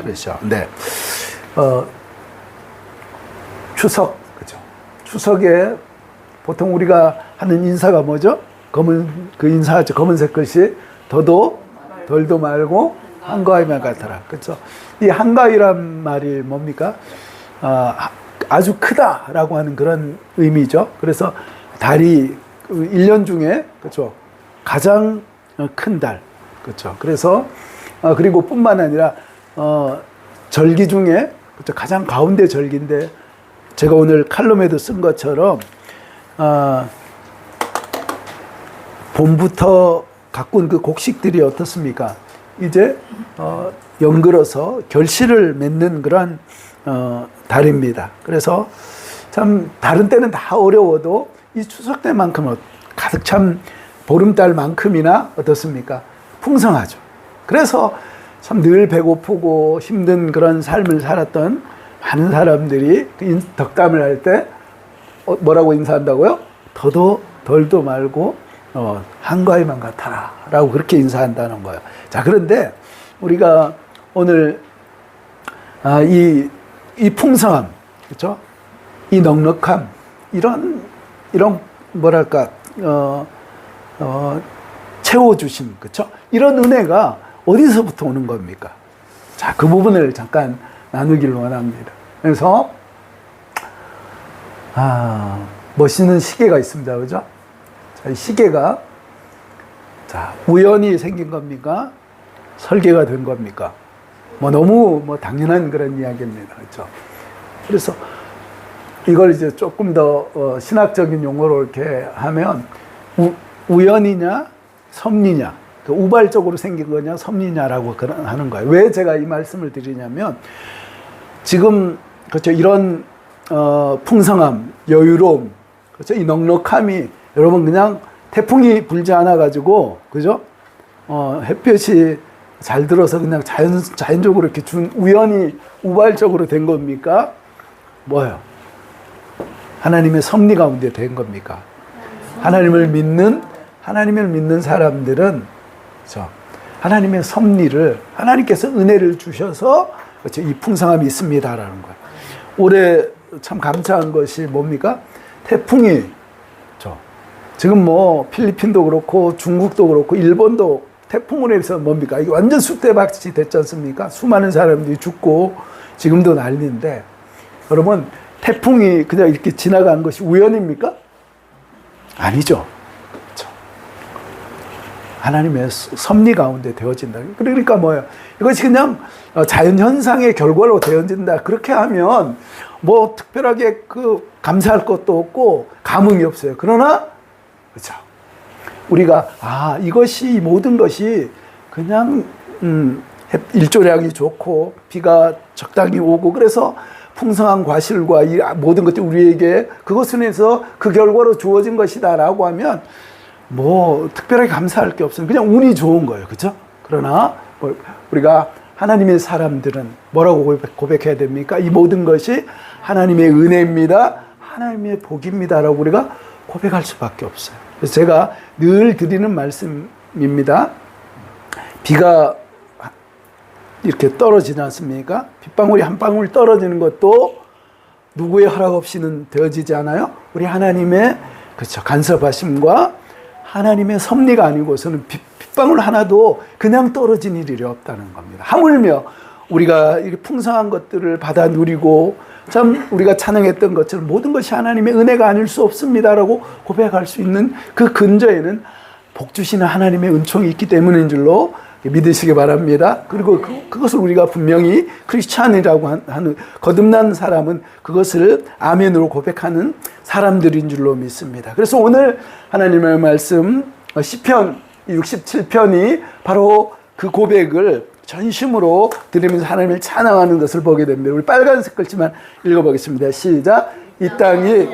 그렇죠. 네. 추석, 그죠. 추석에 보통 우리가 하는 인사가 뭐죠? 그 인사하죠. 검은색 글씨. 더도 덜도 말고 한가위만 같아라. 그렇죠. 이 한가위란 말이 뭡니까? 아주 크다라고 하는 그런 의미죠. 그래서 달이 1년 중에 그렇죠. 가장 큰 달. 그렇죠. 그래서 그리고 뿐만 아니라 절기 중에 그렇죠. 가장 가운데 절기인데 제가 오늘 칼럼에도 쓴 것처럼 봄부터 가꾼 그 곡식들이 어떻습니까? 이제 연글어서 결실을 맺는 그런 달입니다. 그래서 참 다른 때는 다 어려워도 이 추석 때만큼은 가득 참 보름달만큼이나 어떻습니까? 풍성하죠. 그래서 참 늘 배고프고 힘든 그런 삶을 살았던 많은 사람들이 덕담을 할 때 뭐라고 인사한다고요? 더도 덜도 말고 한가위만 같아라 라고 그렇게 인사한다는 거예요. 자, 그런데 우리가 오늘 이 풍성함, 그렇죠? 이 넉넉함, 이런 뭐랄까 채워주심, 그렇죠? 이런 은혜가 어디서부터 오는 겁니까? 자, 그 부분을 잠깐 나누길 원합니다. 그래서 멋있는 시계가 있습니다, 그죠? 자, 이 시계가 우연히 생긴 겁니까? 설계가 된 겁니까? 너무 당연한 그런 이야기입니다, 그렇죠? 그래서 이걸 이제 조금 더 신학적인 용어로 이렇게 하면 우연이냐 섭리냐, 우발적으로 생긴 거냐 섭리냐라고 하는 거예요. 왜 제가 이 말씀을 드리냐면 지금 그렇죠, 이런 풍성함, 여유로움, 그렇죠, 이 넉넉함이 여러분 그냥 태풍이 불지 않아 가지고 그죠? 햇볕이 잘 들어서 그냥 자연적으로 이렇게 우연히 우발적으로 된 겁니까? 뭐예요? 하나님의 섭리 가운데 된 겁니까? 하나님을 믿는 사람들은 그렇죠? 하나님의 섭리를 하나님께서 은혜를 주셔서 그렇죠? 이 풍성함이 있습니다라는 거예요. 올해 참 감사한 것이 뭡니까? 태풍이 그렇죠? 지금 필리핀도 그렇고 중국도 그렇고 일본도 태풍으로 해서 뭡니까? 이게 완전 쑥대밭이 됐지 않습니까? 수많은 사람들이 죽고 지금도 난리인데 여러분 태풍이 그냥 이렇게 지나간 것이 우연입니까? 아니죠. 그렇죠. 하나님의 섭리 가운데 되어진다. 그러니까 뭐예요? 이것이 그냥 자연현상의 결과로 되어진다. 그렇게 하면 특별하게 감사할 것도 없고 감흥이 없어요. 그러나 그렇죠. 우리가 이것이 모든 것이 그냥 일조량이 좋고 비가 적당히 오고 그래서 풍성한 과실과 이 모든 것들이 우리에게 그것을 해서 그 결과로 주어진 것이다라고 하면 특별하게 감사할 게 없어요. 그냥 운이 좋은 거예요. 그렇죠? 그러나 우리가 하나님의 사람들은 뭐라고 고백해야 됩니까? 이 모든 것이 하나님의 은혜입니다. 하나님의 복입니다라고 우리가 고백할 수밖에 없어요. 그래서 제가 늘 드리는 말씀입니다. 비가 이렇게 떨어지지 않습니까? 빗방울이 한 방울 떨어지는 것도 누구의 허락 없이는 되어지지 않아요? 우리 하나님의 그렇죠. 간섭하심과 하나님의 섭리가 아니고서는 빗방울 하나도 그냥 떨어진 일이 없다는 겁니다. 하물며 우리가 이렇게 풍성한 것들을 받아 누리고 참 우리가 찬양했던 것처럼 모든 것이 하나님의 은혜가 아닐 수 없습니다라고 고백할 수 있는 그 근저에는 복 주시는 하나님의 은총이 있기 때문인 줄로 믿으시기 바랍니다. 그리고 그것을 우리가 분명히 크리스찬이라고 하는 거듭난 사람은 그것을 아멘으로 고백하는 사람들인 줄로 믿습니다. 그래서 오늘 하나님의 말씀 시편 67편이 바로 그 고백을 전심으로 드리면서 하나님을 찬양하는 것을 보게 됩니다. 우리 빨간색 글씨만 읽어보겠습니다. 시작. 이 땅이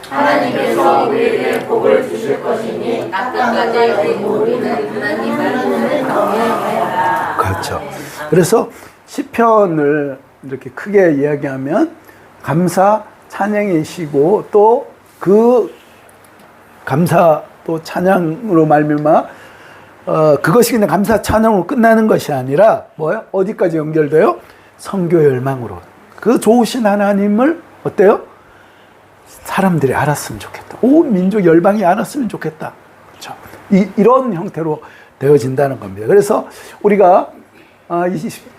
하나님께서 우리에게 복을 주실 것이니 낙관까지 우리는 하나님 말씀을 경외하여라. 그렇죠. 그래서 시편을 이렇게 크게 이야기하면 감사 찬양이시고 또 그 감사 또 찬양으로 말미암아 그것이 그냥 감사 찬양으로 끝나는 것이 아니라 뭐야? 어디까지 연결돼요? 선교 열망으로. 그 좋으신 하나님을 어때요? 사람들이 알았으면 좋겠다. 온 민족 열방이 알았으면 좋겠다. 그렇죠? 이런 형태로 되어진다는 겁니다. 그래서 우리가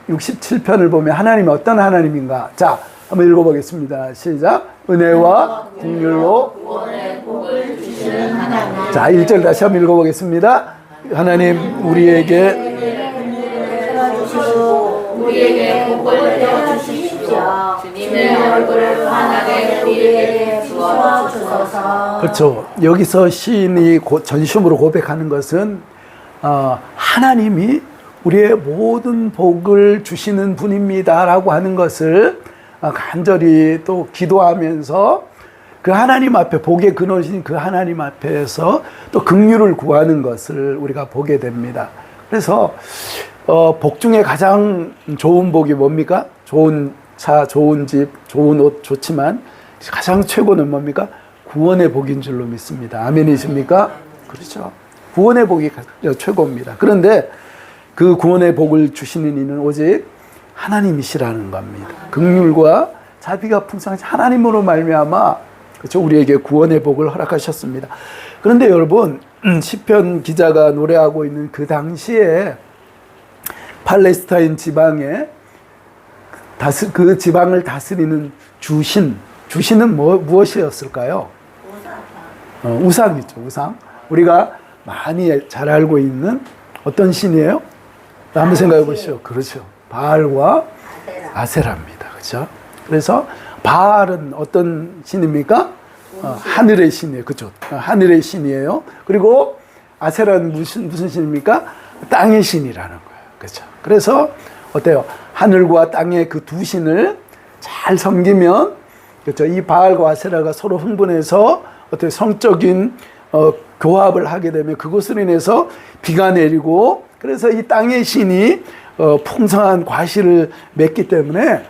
67편을 보면 하나님이 어떤 하나님인가? 자, 한번 읽어보겠습니다. 시작. 은혜와 긍휼로 구원의 복을 주시는 하나님. 자, 1절 다시 한번 읽어보겠습니다. 하나님 우리에게 주시고 우리에게 복을 내어 주십시오. 주님의 얼굴을 환하게 우리에게 부어 주소서. 그렇죠. 여기서 시인이 전심으로 고백하는 것은 하나님이 우리의 모든 복을 주시는 분입니다라고 하는 것을 간절히 또 기도하면서 그 하나님 앞에 복의 근원이신 그 하나님 앞에서 또 긍휼을 구하는 것을 우리가 보게 됩니다. 그래서 복 중에 가장 좋은 복이 뭡니까? 좋은 차, 좋은 집, 좋은 옷 좋지만 가장 최고는 뭡니까? 구원의 복인 줄로 믿습니다. 아멘이십니까? 그렇죠. 구원의 복이 최고입니다. 그런데 그 구원의 복을 주시는 이는 오직 하나님이시라는 겁니다. 긍휼과 자비가 풍성하신 하나님으로 말미암아 그렇죠? 우리에게 구원의 복을 허락하셨습니다. 그런데 여러분 시편 기자가 노래하고 있는 그 당시에 팔레스타인 지방에 그 지방을 다스리는 주신은 무엇이었을까요? 우상이죠. 우상. 우리가 많이 잘 알고 있는 어떤 신이에요? 한번 생각해 보시죠. 그렇죠. 바알과 아세라입니다. 그렇죠? 그래서 바알은 어떤 신입니까? 하늘의 신이에요. 그렇죠? 하늘의 신이에요. 그리고 아세라는 무슨 신입니까? 땅의 신이라는 거예요. 그렇죠? 그래서 어때요? 하늘과 땅의 그 두 신을 잘 섬기면 그렇죠? 이 바알과 아세라가 서로 흥분해서 어떻게 성적인 교합을 하게 되면 그것으로 인해서 비가 내리고 그래서 이 땅의 신이 풍성한 과실을 맺기 때문에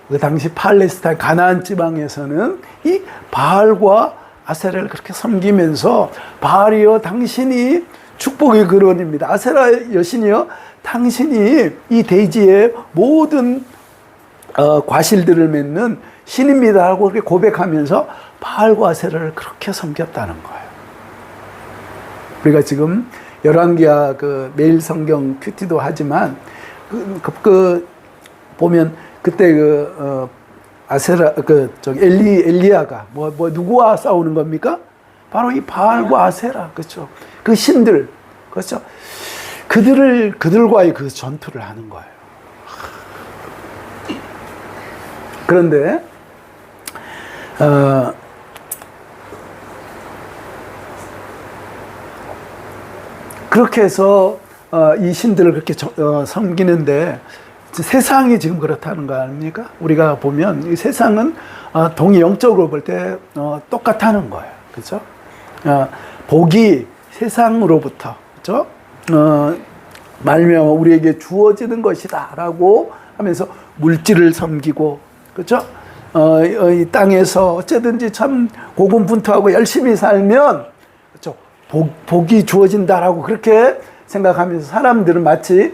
그 당시 팔레스타인 가나안 지방에서는 이 바알과 아세라를 그렇게 섬기면서 바알이여 당신이 축복의 근원입니다. 아세라 여신이여 당신이 이 대지의 모든 과실들을 맺는 신입니다 하고 그렇게 고백하면서 바알과 아세라를 그렇게 섬겼다는 거예요. 우리가 지금 열왕기야 그 매일 성경 큐티도 하지만 보면 그때 아세라 엘리야가 누구와 싸우는 겁니까? 바로 이 바알과 아세라 그렇죠. 그 신들 그렇죠. 그들과의 그 전투를 하는 거예요. 그런데 그렇게 해서 이 신들을 그렇게 섬기는데 세상이 지금 그렇다는 거 아닙니까? 우리가 보면 이 세상은 동영적으로 볼 때 똑같다는 거예요. 그렇죠? 복이 세상으로부터 그렇죠? 말미암아 우리에게 주어지는 것이다라고 하면서 물질을 섬기고 그렇죠? 이 땅에서 어쨌든지 참 고군분투하고 열심히 살면 그렇죠? 복이 주어진다라고 그렇게 생각하면서 사람들은 마치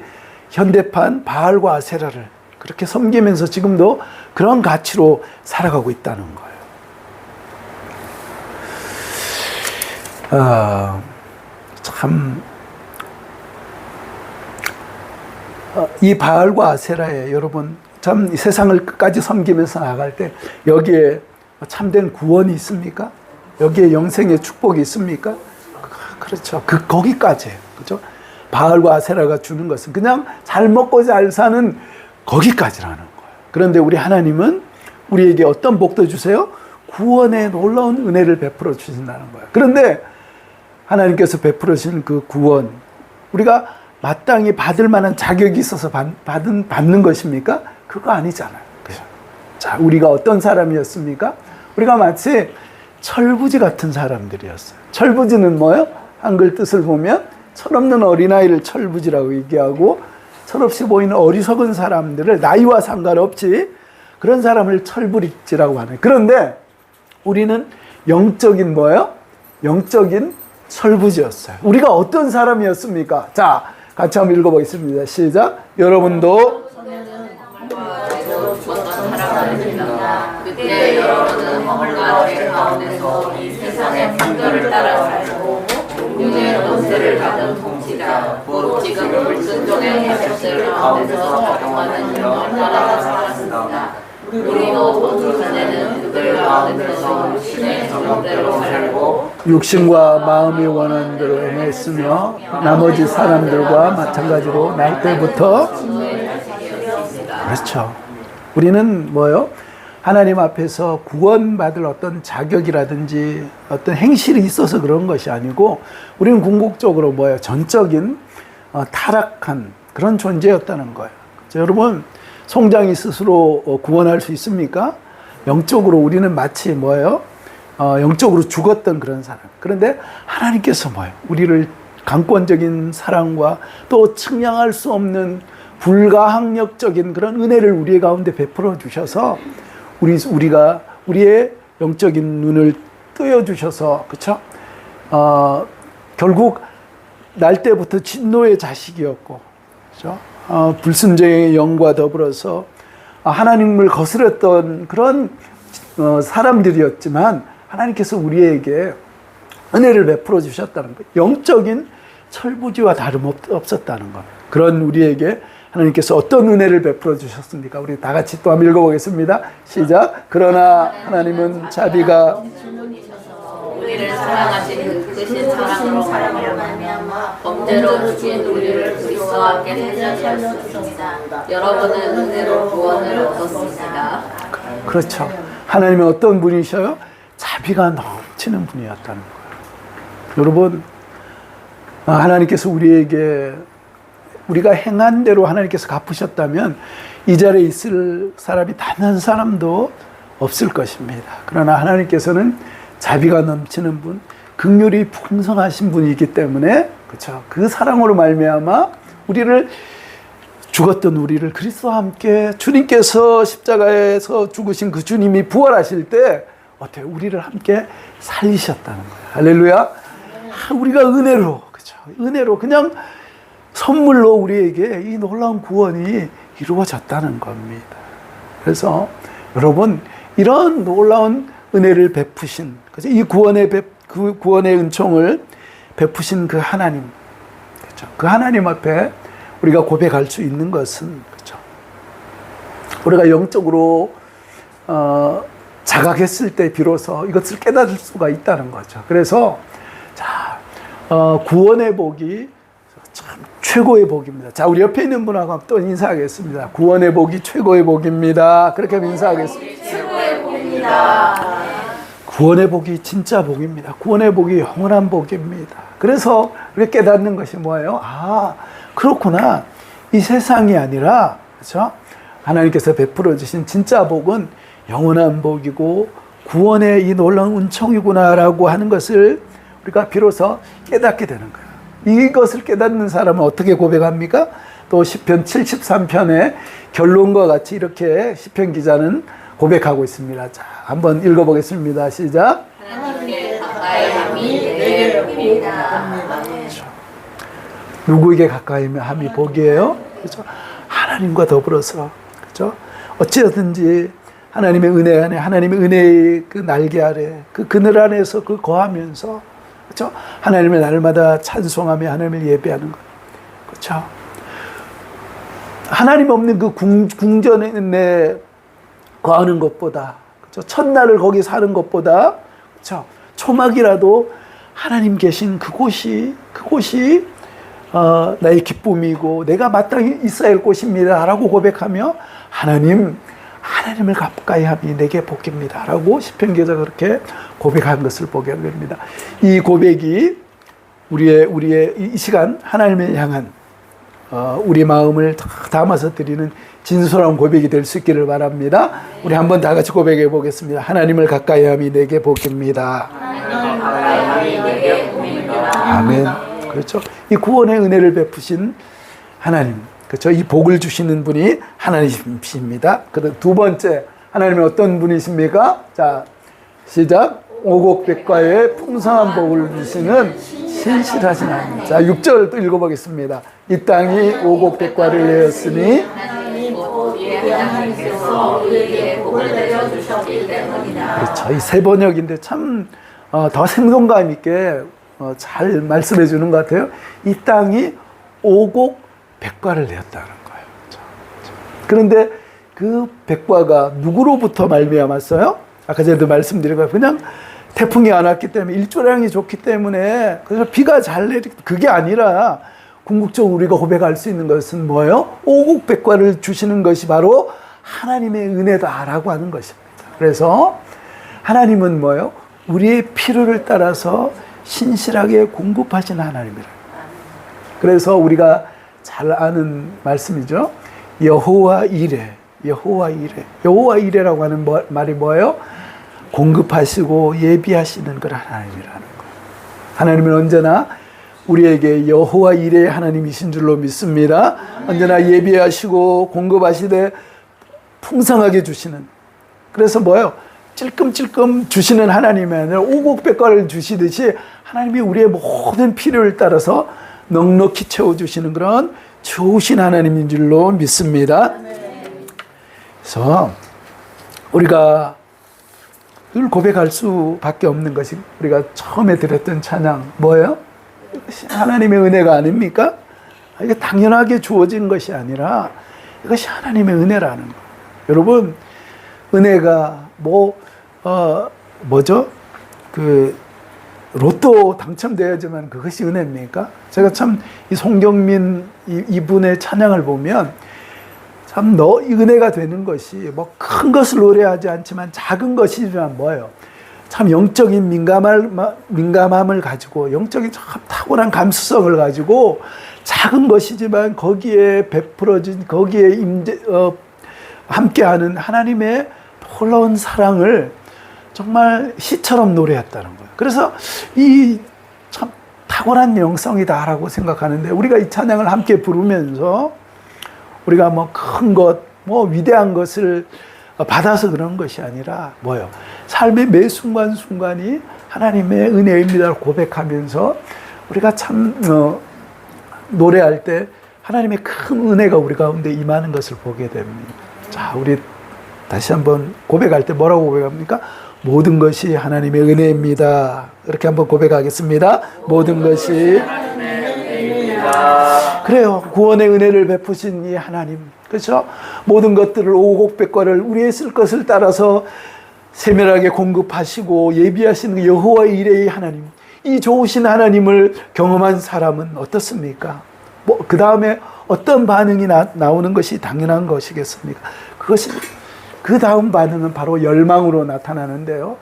현대판 바알과 아세라를 그렇게 섬기면서 지금도 그런 가치로 살아가고 있다는 거예요. 참 이 바알과 아세라에 여러분 참 세상을 끝까지 섬기면서 나갈 때 여기에 참된 구원이 있습니까? 여기에 영생의 축복이 있습니까? 그렇죠. 거기까지 그렇죠. 바알과 아세라가 주는 것은 그냥 잘 먹고 잘 사는 거기까지라는 거예요. 그런데 우리 하나님은 우리에게 어떤 복도 주세요? 구원의 놀라운 은혜를 베풀어 주신다는 거예요. 그런데 하나님께서 베풀어 주신 그 구원 우리가 마땅히 받을 만한 자격이 있어서 받는 것입니까? 그거 아니잖아요. 그죠? 자, 우리가 어떤 사람이었습니까? 우리가 마치 철부지 같은 사람들이었어요. 철부지는 뭐예요? 한글 뜻을 보면 철없는 어린아이를 철부지라고 얘기하고 철없이 보이는 어리석은 사람들을 나이와 상관없이 그런 사람을 철부지라고 하는. 그런데 우리는 영적인 뭐예요? 영적인 철부지였어요. 우리가 어떤 사람이었습니까? 자, 같이 한번 읽어보겠습니다. 시작. 여러분도 죽었던 사람들입니다. 그때 여러분은 허물과 죄 가운데서 이 세상의 풍조를 따라 살고 육의 권세를 받은 통치자 곧 지금 불순종의 가족들 가운데서 적용하는 영을 따라 살았습니다. 우리도 그 전에는 그들 가운데서 육신의 정욕대로 살고 육신과 마음이 원하는 대로 행했으며 나머지 사람들과 마찬가지로 날 때부터 그렇죠. 우리는 뭐요? 하나님 앞에서 구원받을 어떤 자격이라든지 어떤 행실이 있어서 그런 것이 아니고 우리는 궁극적으로 뭐예요? 전적인 타락한 그런 존재였다는 거예요. 자, 여러분 송장이 스스로 구원할 수 있습니까? 영적으로 우리는 마치 뭐예요? 영적으로 죽었던 그런 사람. 그런데 하나님께서 뭐예요? 우리를 강권적인 사랑과 또 측량할 수 없는 불가항력적인 그런 은혜를 우리 가운데 베풀어 주셔서 우리가 우리의 영적인 눈을 뜨여 주셔서 그렇죠? 결국 날 때부터 진노의 자식이었고 그렇죠? 불순종의 영과 더불어서 하나님을 거스렸던 그런 사람들이었지만 하나님께서 우리에게 은혜를 베풀어 주셨다는 거예요. 영적인 철부지와 다름없었다는 거예요. 그런 우리에게 하나님께서 어떤 은혜를 베풀어 주셨습니까? 우리 다 같이 또 한번 읽어보겠습니다. 시작. 그러나 하나님은 자비가 우리를 사랑하신 그 크신 사랑으로 말미암아 범죄로 죽인 우리를 그리스도와 함께 살려주셨습니다. 여러분은 은혜로 구원을 얻었습니다. 그렇죠. 하나님은 어떤 분이셔요? 자비가 넘치는 분이었다는 거예요. 여러분, 하나님께서 우리에게 우리가 행한 대로 하나님께서 갚으셨다면 이 자리에 있을 사람이 단 한 사람도 없을 것입니다. 그러나 하나님께서는 자비가 넘치는 분, 긍휼이 풍성하신 분이기 때문에 그렇죠. 그 사랑으로 말미암아 죽었던 우리를 그리스도와 함께 주님께서 십자가에서 죽으신 그 주님이 부활하실 때 어때요? 우리를 함께 살리셨다는 거예요. 할렐루야. 우리가 은혜로 그렇죠. 은혜로 그냥 선물로 우리에게 이 놀라운 구원이 이루어졌다는 겁니다. 그래서 여러분 이런 놀라운 은혜를 베푸신 그렇죠? 이 구원의 은총을 베푸신 그 하나님 그렇죠? 그 하나님 앞에 우리가 고백할 수 있는 것은 그렇죠? 우리가 영적으로 자각했을 때 비로소 이것을 깨달을 수가 있다는 거죠. 그래서 자 구원의 복이 참 최고의 복입니다. 자, 우리 옆에 있는 분하고 또 인사하겠습니다. 구원의 복이 최고의 복입니다. 그렇게 인사하겠습니다. 최고의 복입니다. 구원의 복이 진짜 복입니다. 구원의 복이 영원한 복입니다. 그래서 우리 깨닫는 것이 뭐예요? 그렇구나. 이 세상이 아니라, 그렇죠? 하나님께서 베풀어 주신 진짜 복은 영원한 복이고 구원의 이 놀라운 은총이구나라고 하는 것을 우리가 비로소 깨닫게 되는 거예요. 이것을 깨닫는 사람은 어떻게 고백합니까? 또 시편 73편의 결론과 같이 이렇게 시편 기자는 고백하고 있습니다. 자, 한번 읽어보겠습니다. 시작. 하나님께 가까이 함이 내게 복입니다. 그렇죠. 누구에게 가까이 함이 복이에요? 그렇죠. 하나님과 더불어서 그렇죠. 어찌든지 하나님의 은혜 안에 하나님의 은혜의 그 날개 아래 그 그늘 안에서 그 거하면서 그렇죠? 하나님을 날마다 찬송하며 하나님을 예배하는 것. 그렇죠? 하나님 없는 그 궁전에 거하는 것보다 그렇죠? 첫날을 거기 사는 것보다 그렇죠? 초막이라도 하나님 계신 그곳이 나의 기쁨이고 내가 마땅히 있어야 할 곳입니다 라고 고백하며 하나님을 가까이 함이 내게 복입니다 라고 시편 기자가 그렇게 고백한 것을 보게 됩니다. 이 고백이 우리의 이 시간 하나님을 향한 우리 마음을 담아서 드리는 진솔한 고백이 될 수 있기를 바랍니다. 우리 한번 다 같이 고백해 보겠습니다. 하나님을 가까이 함이 내게 복입니다. 하나님을 가까이 함이 내게 복입니다. 아멘. 그렇죠. 이 구원의 은혜를 베푸신 하나님, 그렇죠. 이 복을 주시는 분이 하나님이십니다. 그다음 두 번째, 하나님은 어떤 분이십니까? 자, 시작. 오곡백과에 풍성한 복을 주시는 신실하신 하나님. 자, 6절 또 읽어보겠습니다. 이 땅이 오곡백과를 내었으니 하나님께서 우리에게 복을 내려 주셨기 때문이다. 그렇죠. 이 세 번역인데 참 더 생동감 있게 잘 말씀해 주는 것 같아요. 이 땅이 오곡백과를 내었다는 거예요. 그런데 그 백과가 누구로부터 말미암았어요? 아까 전에도 말씀드린 거예요. 그냥 태풍이 안 왔기 때문에 일조량이 좋기 때문에 그래서 비가 잘 내리 그게 아니라 궁극적으로 우리가 고백할 수 있는 것은 뭐예요? 오곡백과를 주시는 것이 바로 하나님의 은혜다라고 하는 것입니다. 그래서 하나님은 뭐예요? 우리의 필요를 따라서 신실하게 공급하시는 하나님이라. 그래서 우리가 잘 아는 말씀이죠. 여호와 이레, 여호와 이레. 여호와 이레라고 하는 말이 뭐예요? 공급하시고 예비하시는 그런 하나님이라는 거예요. 하나님은 언제나 우리에게 여호와 이레의 하나님이신 줄로 믿습니다. 언제나 예비하시고 공급하시되 풍성하게 주시는. 그래서 뭐예요? 찔끔찔끔 주시는 하나님이 아니라 오곡백과를 주시듯이 하나님이 우리의 모든 필요를 따라서 넉넉히 채워주시는 그런 좋으신 하나님인 줄로 믿습니다. 그래서 우리가 늘 고백할 수밖에 없는 것이 우리가 처음에 드렸던 찬양 뭐예요? 이것이 하나님의 은혜가 아닙니까? 이게 당연하게 주어진 것이 아니라 이것이 하나님의 은혜라는 거예요. 여러분, 은혜가 뭐죠? 로또 당첨되어야지만 그것이 은혜입니까? 제가 참 이 송경민 이분의 찬양을 보면 참 은혜가 되는 것이 뭐 큰 것을 노래하지 않지만 작은 것이지만 뭐예요? 참 영적인 민감함을 가지고 영적인 참 탁월한 감수성을 가지고 작은 것이지만 거기에 베풀어진 거기에 함께하는 하나님의 놀라운 사랑을 정말 시처럼 노래했다는 거예요. 그래서 이 참 탁월한 영성이다라고 생각하는데 우리가 이 찬양을 함께 부르면서 우리가 뭐 큰 것, 뭐 위대한 것을 받아서 그런 것이 아니라 뭐예요? 삶의 매 순간순간이 하나님의 은혜입니다 고백하면서 우리가 참 노래할 때 하나님의 큰 은혜가 우리 가운데 임하는 것을 보게 됩니다. 자, 우리 다시 한번 고백할 때 뭐라고 고백합니까? 모든 것이 하나님의 은혜입니다. 이렇게 한번 고백하겠습니다. 모든 것이 하나님의 은혜입니다. 그래요. 구원의 은혜를 베푸신 이 하나님. 그렇죠? 모든 것들을 오곡백과를 우리의 쓸 것을 따라서 세밀하게 공급하시고 예비하시는 여호와 이레의 하나님. 이 좋으신 하나님을 경험한 사람은 어떻습니까? 그 다음에 어떤 반응이 나오는 것이 당연한 것이겠습니까? 그것이 그 다음 반응은 바로 열망으로 나타나는데요.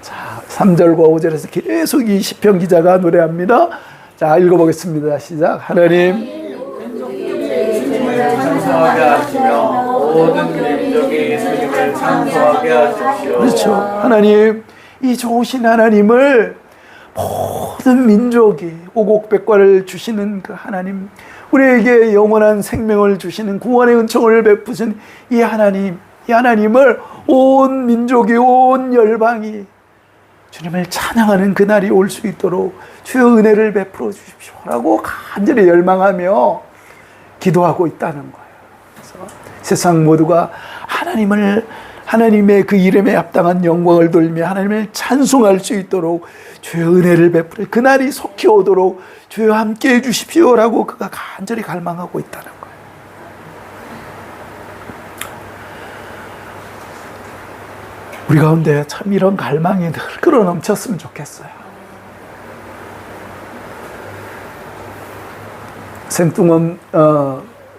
자, 3절과 5절에서 계속 이 시편 기자가 노래합니다. 자, 읽어보겠습니다. 시작. 하나님 찬송하게 하시며 모든 민족이 예수님을 찬송하게 하십시오. 그렇죠. 하나님, 이 좋으신 하나님을 모든 민족이 오곡백과를 주시는 그 하나님, 우리에게 영원한 생명을 주시는 구원의 은총을 베푸신 이 하나님, 이 하나님을 온 민족이 온 열방이 주님을 찬양하는 그날이 올 수 있도록 주여 은혜를 베풀어 주십시오라고 간절히 열망하며 기도하고 있다는 거예요. 그래서 세상 모두가 하나님의 그 이름에 합당한 영광을 돌리며 하나님을 찬송할 수 있도록 주여 은혜를 베풀어 그날이 속히 오도록 주여 함께해 주십시오라고 그가 간절히 갈망하고 있다는 거예요. 우리 가운데 참 이런 갈망이 늘 끌어넘쳤으면 좋겠어요.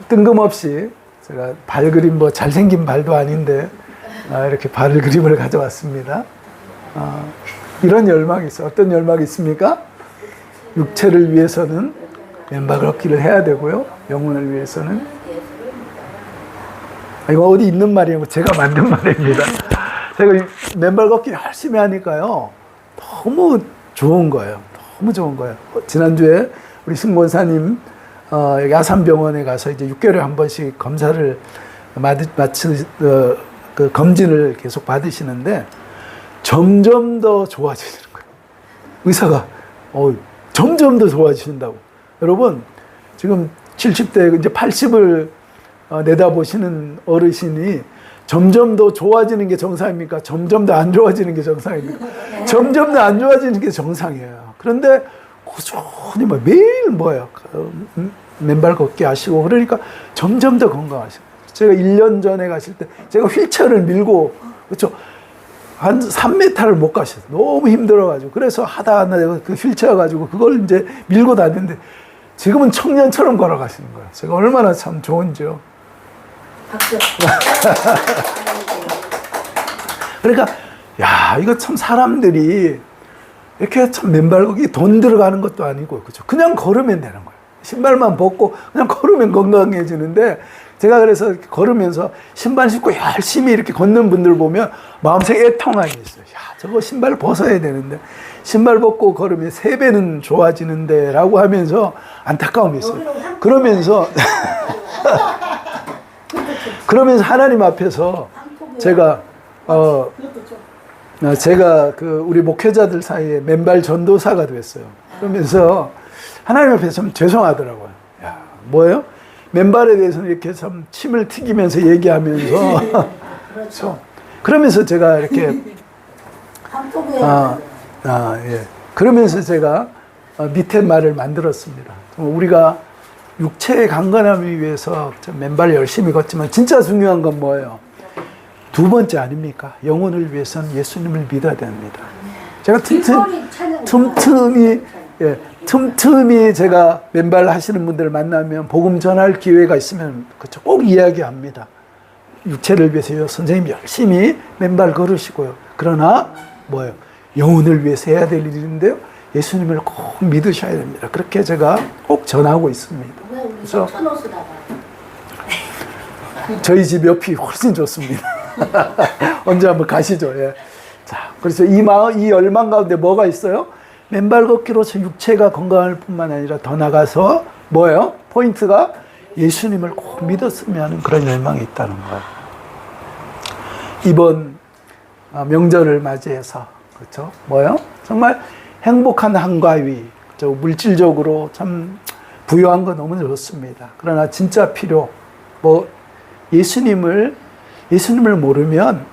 뜬금없이 제가 발 그림 잘생긴 발도 아닌데 이렇게 발 그림을 가져왔습니다. 이런 열망이 있어요. 어떤 열망이 있습니까? 육체를 위해서는 맨발 걷기를 해야 되고요. 영혼을 위해서는 이거 어디 있는 말이에요. 제가 만든 말입니다. 제가 맨발 걷기 열심히 하니까요. 너무 좋은 거예요. 너무 좋은 거예요. 지난주에 우리 승권사님 야산병원에 가서 이제 6개월에 한 번씩 검사를 그 검진을 계속 받으시는데 점점 더 좋아지는 거예요. 의사가 점점 더 좋아지신다고. 여러분 지금 70대 이제 80을 내다보시는 어르신이 점점 더 좋아지는 게 정상입니까? 점점 더 안 좋아지는 게 정상입니까? 점점 더 안 좋아지는 게 정상이에요. 그런데 꾸준히 매일 맨발 걷기 하시고 그러니까 점점 더 건강하시고. 제가 1년 전에 가실 때 제가 휠체어를 밀고 그렇죠. 한 3m를 못 가셨어요. 너무 힘들어가지고. 그래서 하다 내가 그 휠체어 가지고 그걸 이제 밀고 다녔는데 지금은 청년처럼 걸어가시는 거예요. 제가 얼마나 참 좋은지요. 박수. 그러니까 야 이거 참 사람들이 이렇게 참 맨발 걷기 돈 들어가는 것도 아니고 그렇죠. 그냥 걸으면 되는 거예요. 신발만 벗고 그냥 걸으면 건강해지는데 제가 그래서 걸으면서 신발 신고 열심히 이렇게 걷는 분들 보면 마음속에 애통함이 있어요. 야 저거 신발 벗어야 되는데 신발 벗고 걸으면 3배는 좋아지는데 라고 하면서 안타까움이 있어요. 그러면서 하나님 앞에서 제가 그 우리 목회자들 사이에 맨발 전도사가 됐어요. 그러면서 하나님 앞에서 참 죄송하더라고요. 야, 뭐예요? 맨발에 대해서는 이렇게 참 침을 튀기면서 얘기하면서 그렇죠. 그러면서 제가 이렇게 예. 그러면서 제가 밑에 말을 만들었습니다. 우리가 육체의 강건함을 위해서 맨발 열심히 걷지만 진짜 중요한 건 뭐예요? 2번째 아닙니까? 영혼을 위해서는 예수님을 믿어야 됩니다. 제가 틈틈이 제가 맨발 하시는 분들을 만나면 복음 전할 기회가 있으면 그쵸? 꼭 이야기합니다. 육체를 위해서요. 선생님 열심히 맨발 걸으시고요. 그러나 뭐예요? 영혼을 위해서 해야 될 일인데요. 예수님을 꼭 믿으셔야 됩니다. 그렇게 제가 꼭 전하고 있습니다. 그래서 저희 집 옆이 훨씬 좋습니다. 언제 한번 가시죠. 예. 자, 그래서 이 열망 가운데 뭐가 있어요? 맨발 걷기로서 육체가 건강할 뿐만 아니라 더 나가서 뭐예요? 포인트가 예수님을 꼭 믿었으면 하는 그런 열망이 있다는 거예요. 이번 명절을 맞이해서 그렇죠? 뭐예요? 정말 행복한 한가위, 그렇죠? 물질적으로 참 부유한 거 너무 좋습니다. 그러나 진짜 필요, 예수님을 모르면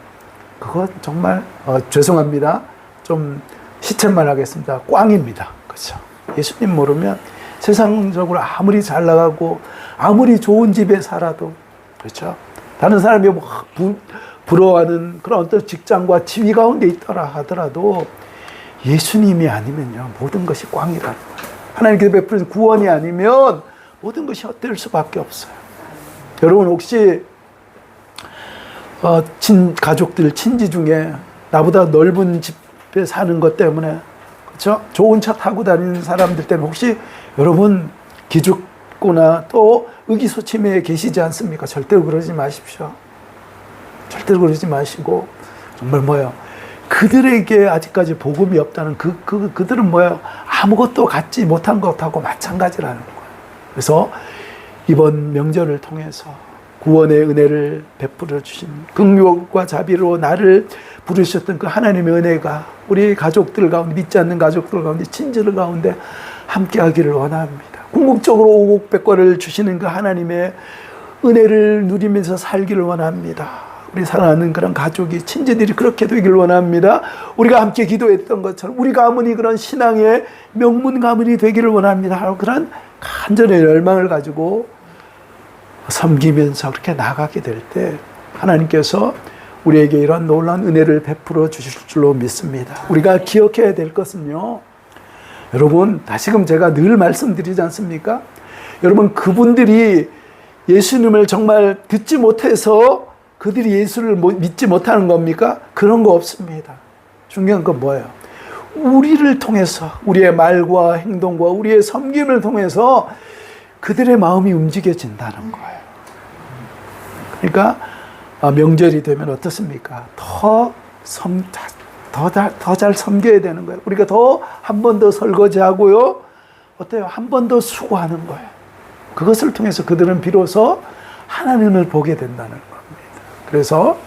그거 정말 죄송합니다. 좀 시쳇말 하겠습니다. 꽝입니다. 그렇죠? 예수님 모르면 세상적으로 아무리 잘 나가고 아무리 좋은 집에 살아도 그렇죠? 다른 사람이 부러워하는 그런 어떤 직장과 지위 가운데 있더라 하더라도 예수님이 아니면요 모든 것이 꽝이라는 거예요. 하나님께서 베푸신 구원이 아니면 모든 것이 헛될 수밖에 없어요. 여러분 혹시 가족들 친지 중에 나보다 넓은 집에 사는 것 때문에 그렇죠? 좋은 차 타고 다니는 사람들 때문에 혹시 여러분 기죽거나 또 의기소침해 계시지 않습니까? 절대로 그러지 마십시오. 절대로 그러지 마시고 정말 그들에게 아직까지 복음이 없다는 그들은 아무것도 갖지 못한 것하고 마찬가지라는 거예요. 그래서 이번 명절을 통해서 구원의 은혜를 베풀어 주신 긍휼과 자비로 나를 부르셨던 그 하나님의 은혜가 우리 가족들 가운데 믿지 않는 가족들 가운데 친지들 가운데 함께하기를 원합니다. 궁극적으로 오곡백과를 주시는 그 하나님의 은혜를 누리면서 살기를 원합니다. 우리 사랑하는 그런 가족이 친지들이 그렇게 되길 원합니다. 우리가 함께 기도했던 것처럼 우리 가문이 그런 신앙의 명문 가문이 되기를 원합니다. 그런 간절한 열망을 가지고 섬기면서 그렇게 나가게 될 때 하나님께서 우리에게 이런 놀라운 은혜를 베풀어 주실 줄로 믿습니다. 우리가 기억해야 될 것은요. 여러분 다시금 제가 늘 말씀드리지 않습니까? 여러분 그분들이 예수님을 정말 듣지 못해서 그들이 예수를 믿지 못하는 겁니까? 그런 거 없습니다. 중요한 건 뭐예요? 우리를 통해서 우리의 말과 행동과 우리의 섬김을 통해서 그들의 마음이 움직여진다는 거예요. 그러니까 명절이 되면 어떻습니까? 더 잘 섬겨야 되는 거예요. 우리가 더 한 번 더 설거지하고요. 어때요? 한 번 더 수고하는 거예요. 그것을 통해서 그들은 비로소 하나님을 보게 된다는 겁니다. 그래서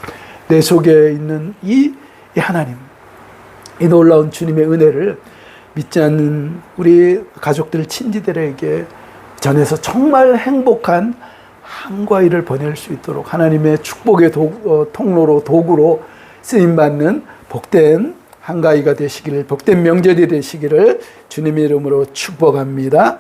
내 속에 있는 이 하나님, 이 놀라운 주님의 은혜를 믿지 않는 우리 가족들, 친지들에게 전해서 정말 행복한 한과 일을 보낼 수 있도록 하나님의 축복의 통로로, 도구로 쓰임받는 복된 한가위가 되시기를, 복된 명절이 되시기를 주님의 이름으로 축복합니다.